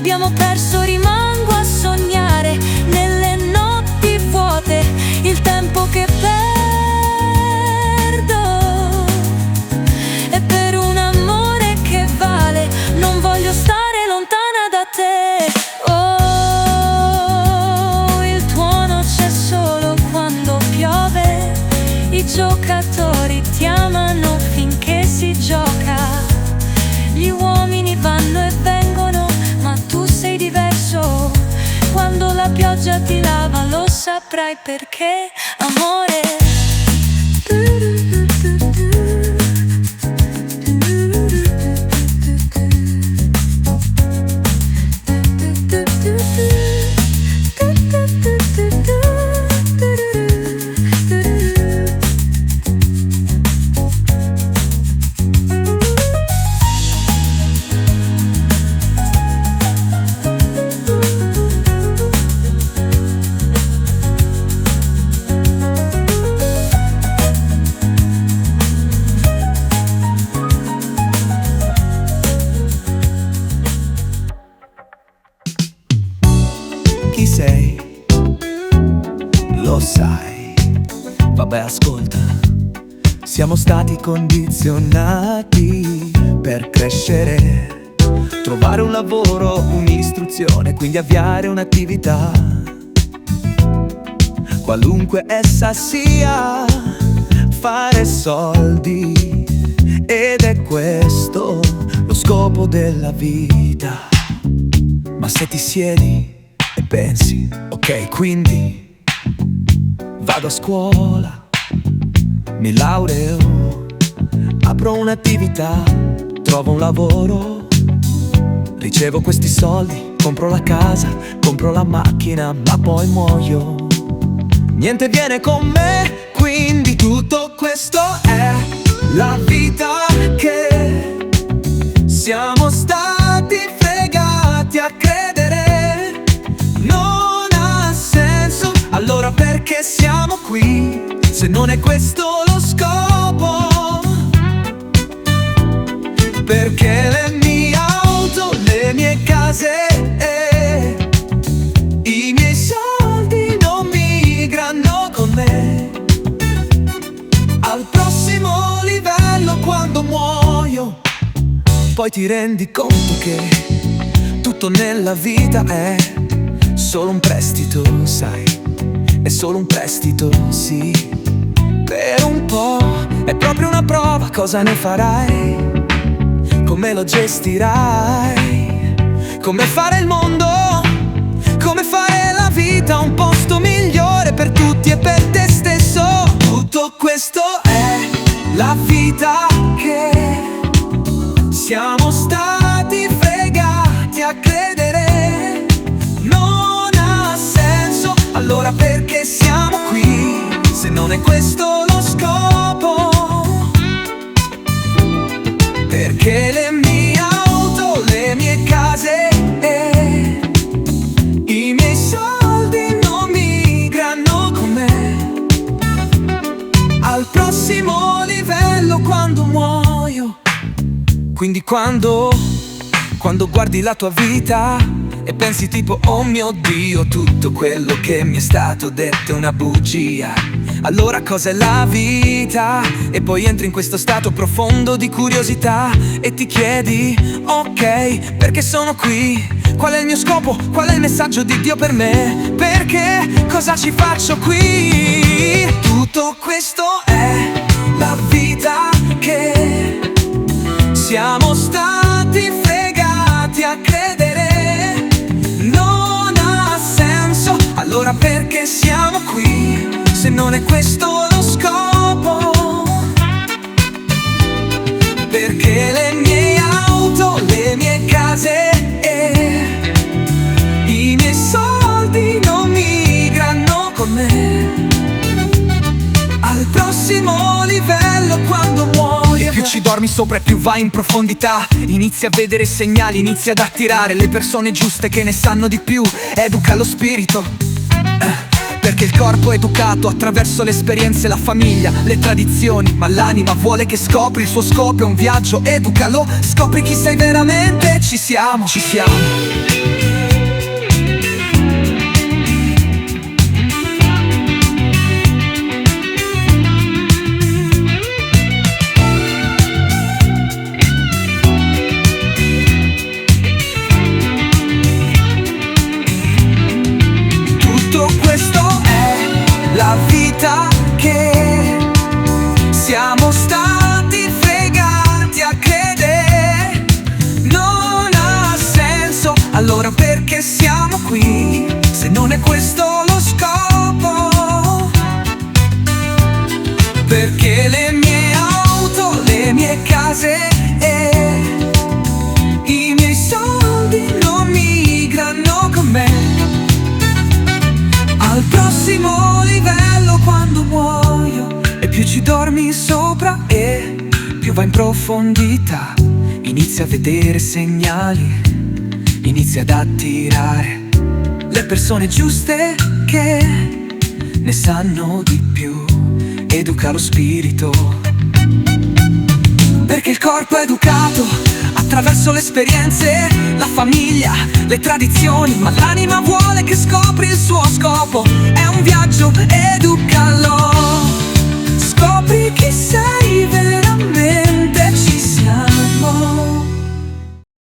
l'abbiamo perso, rimango a sognare nelle notti vuote, il tempo che perdo. E per un amore che vale non voglio stare lontana da te. Oh, il tuono c'è solo quando piove, i giocatori ti amano finché si gioca. Gli uomini vanno e vengono, ma tu sei diverso. Quando la pioggia ti lava lo saprai perché, amore. Chi sei? Lo sai. Vabbè, ascolta, siamo stati condizionati per crescere, trovare un lavoro, un'istruzione, quindi avviare un'attività, qualunque essa sia, fare soldi. Ed è questo lo scopo della vita. Ma se ti siedi e pensi, ok, quindi vado a scuola, mi laureo, apro un'attività, trovo un lavoro, ricevo questi soldi, compro la casa, compro la macchina, ma poi muoio. Niente viene con me, quindi tutto questo è la vita che siamo stati fregati a credere. Non ha senso, allora perché siamo qui, se non è questo lo scopo? Perché le mie auto, le mie case e i miei soldi non migrano con me al prossimo livello quando muoio. Poi ti rendi conto che tutto nella vita è solo un prestito, sai, è solo un prestito, sì. Per un po' è proprio una prova, cosa ne farai, come lo gestirai, come fare il mondo, come fare la vita un posto migliore per tutti e per te stesso. Tutto questo è la vita che siamo stati fregati a credere. Non ha senso, allora perché siamo qui, se non è questo lo scopo? Perché le mie auto, le mie case e i miei soldi non migrano con me al prossimo livello quando muoio. Quindi quando guardi la tua vita e pensi tipo oh mio Dio, tutto quello che mi è stato detto è una bugia, allora cos'è la vita? E poi entri in questo stato profondo di curiosità e ti chiedi ok, perché sono qui? Qual è il mio scopo? Qual è il messaggio di Dio per me? Perché? Cosa ci faccio qui? Tutto questo è la vita che siamo stati fregati a credere. Non ha senso, allora perché siamo qui, se non è questo lo scopo? Perché le mie auto, le mie case e i miei soldi non migrano con me al prossimo livello quando muoio. E più ci dormi sopra e più vai in profondità, inizi a vedere segnali, inizi ad attirare le persone giuste che ne sanno di più. Educa lo spirito, perché Perché il corpo è educato attraverso le esperienze, la famiglia, le tradizioni, ma l'anima vuole che scopri il suo scopo. È un viaggio, educalo, scopri chi sei veramente. Ci siamo. Questo è la vita che siamo stati fregati a credere. Non ha senso, allora perché siamo qui? Se non è questo lo scopo. Perché le mie auto, le mie case e i miei soldi non migrano con me al prossimo livello. Quando muoio e più ci dormi sopra e più va in profondità, inizi a vedere segnali, inizi ad attirare le persone giuste che ne sanno di più. Educa lo spirito, perché il corpo è educato attraverso le esperienze, la famiglia, le tradizioni, ma l'anima vuole che scopri il suo scopo. È un viaggio,